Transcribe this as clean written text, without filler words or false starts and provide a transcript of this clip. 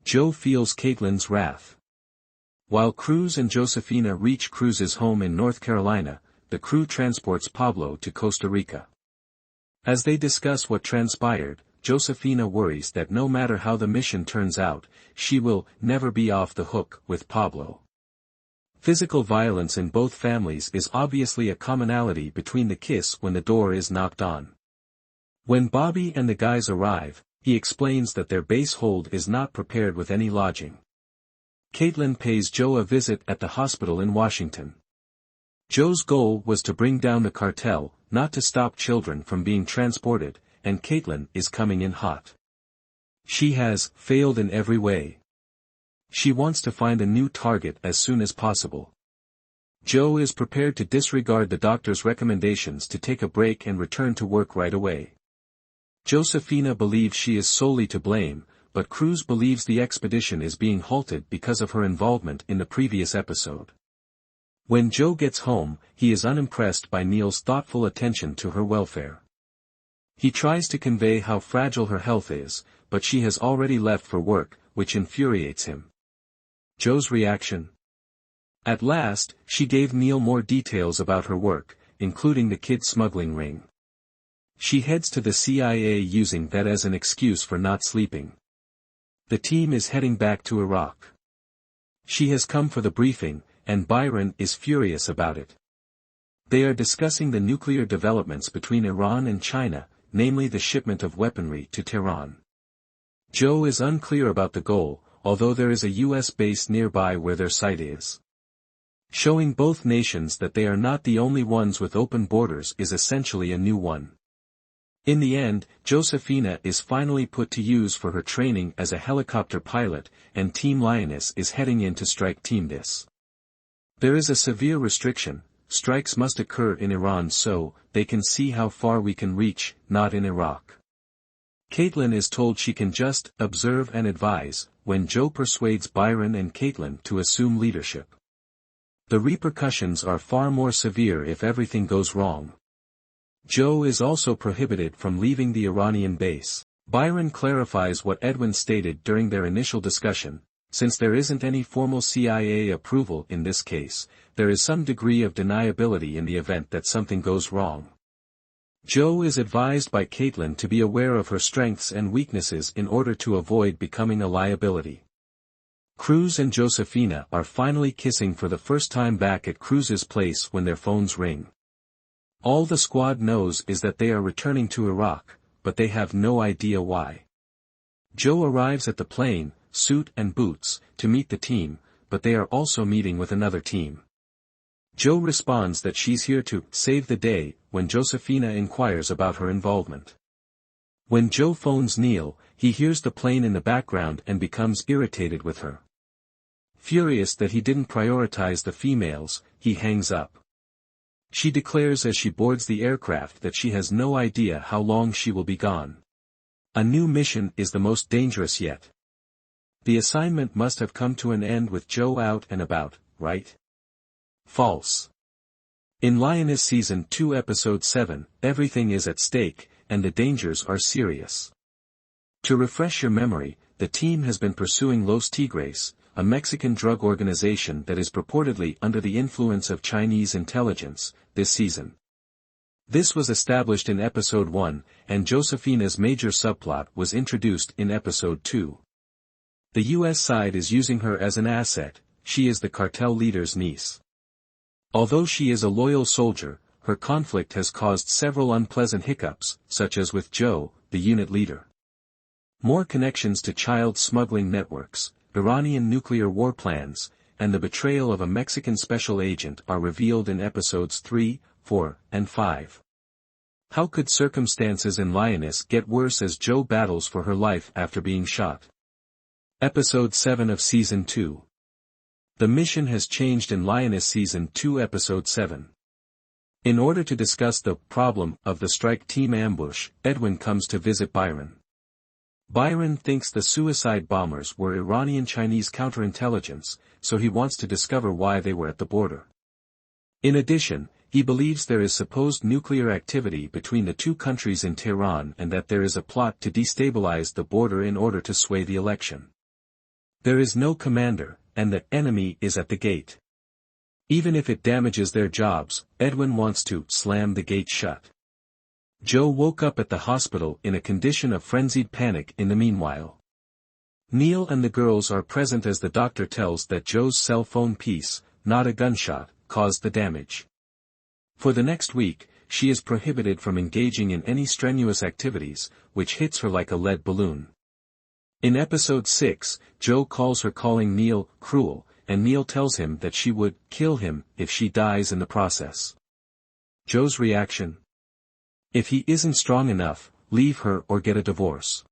Joe feels Kaitlyn's wrath. While Cruz and Josephina reach Cruz's home in North Carolina, the crew transports Pablo to Costa Rica. As they discuss what transpired, Josephina worries that no matter how the mission turns out, she will never be off the hook with Pablo. Physical violence in both families is obviously a commonality between the kiss when the door is knocked on. When Bobby and the guys arrive, he explains that their base hold is not prepared with any lodging. Kaitlyn pays Joe a visit at the hospital in Washington. Joe's goal was to bring down the cartel, not to stop children from being transported, and Kaitlyn is coming in hot. She has failed in every way. She wants to find a new target as soon as possible. Joe is prepared to disregard the doctor's recommendations to take a break and return to work right away. Josephina believes she is solely to blame, but Cruz believes the expedition is being halted because of her involvement in the previous episode. When Joe gets home, he is unimpressed by Neil's thoughtful attention to her welfare. He tries to convey how fragile her health is, but she has already left for work, which infuriates him. Joe's reaction? At last, she gave Neil more details about her work, including the kid smuggling ring. She heads to the CIA using that as an excuse for not sleeping. The team is heading back to Iraq. She has come for the briefing, and Byron is furious about it. They are discussing the nuclear developments between Iran and China, namely the shipment of weaponry to Tehran. Joe is unclear about the goal, although there is a U.S. base nearby where their site is. Showing both nations that they are not the only ones with open borders is essentially a new one. In the end, Josephina is finally put to use for her training as a helicopter pilot, and Team Lioness is heading in to strike Team This. There is a severe restriction: strikes must occur in Iran so they can see how far we can reach, not in Iraq. Kaitlyn is told she can just observe and advise, when Joe persuades Byron and Kaitlyn to assume leadership. The repercussions are far more severe if everything goes wrong. Joe is also prohibited from leaving the Iranian base. Byron clarifies what Edwin stated during their initial discussion: since there isn't any formal CIA approval in this case, there is some degree of deniability in the event that something goes wrong. Joe is advised by Kaitlyn to be aware of her strengths and weaknesses in order to avoid becoming a liability. Cruz and Josephina are finally kissing for the first time back at Cruz's place when their phones ring. All the squad knows is that they are returning to Iraq, but they have no idea why. Joe arrives at the plane, suit and boots, to meet the team, but they are also meeting with another team. Joe responds that she's here to save the day when Josephina inquires about her involvement. When Joe phones Neil, he hears the plane in the background and becomes irritated with her. Furious that he didn't prioritize the females, he hangs up. She declares as she boards the aircraft that she has no idea how long she will be gone. A new mission is the most dangerous yet. The assignment must have come to an end with Joe out and about, right? False. In Lioness Season 2 Episode 7, everything is at stake, and the dangers are serious. To refresh your memory, the team has been pursuing Los Tigres, a Mexican drug organization that is purportedly under the influence of Chinese intelligence, this season. This was established in Episode 1, and Josephina's major subplot was introduced in Episode 2. The U.S. side is using her as an asset. She is the cartel leader's niece. Although she is a loyal soldier, her conflict has caused several unpleasant hiccups, such as with Joe, the unit leader. More connections to child smuggling networks, Iranian nuclear war plans, and the betrayal of a Mexican special agent are revealed in Episodes 3, 4, and 5. How could circumstances in Lioness get worse as Joe battles for her life after being shot? Episode 7 of Season 2. The mission has changed in Lioness Season 2 Episode 7. In order to discuss the problem of the strike team ambush, Edwin comes to visit Byron. Byron thinks the suicide bombers were Iranian Chinese counterintelligence, so he wants to discover why they were at the border. In addition, he believes there is supposed nuclear activity between the two countries in Tehran and that there is a plot to destabilize the border in order to sway the election. There is no commander, and the enemy is at the gate. Even if it damages their jobs, Edwin wants to slam the gate shut. Joe woke up at the hospital in a condition of frenzied panic in the meanwhile. Neil and the girls are present as the doctor tells that Joe's cell phone piece, not a gunshot, caused the damage. For the next week, she is prohibited from engaging in any strenuous activities, which hits her like a lead balloon. In episode 6, Joe calls her calling Neil cruel, and Neil tells him that she would kill him if she dies in the process. Joe's reaction? If he isn't strong enough, leave her or get a divorce.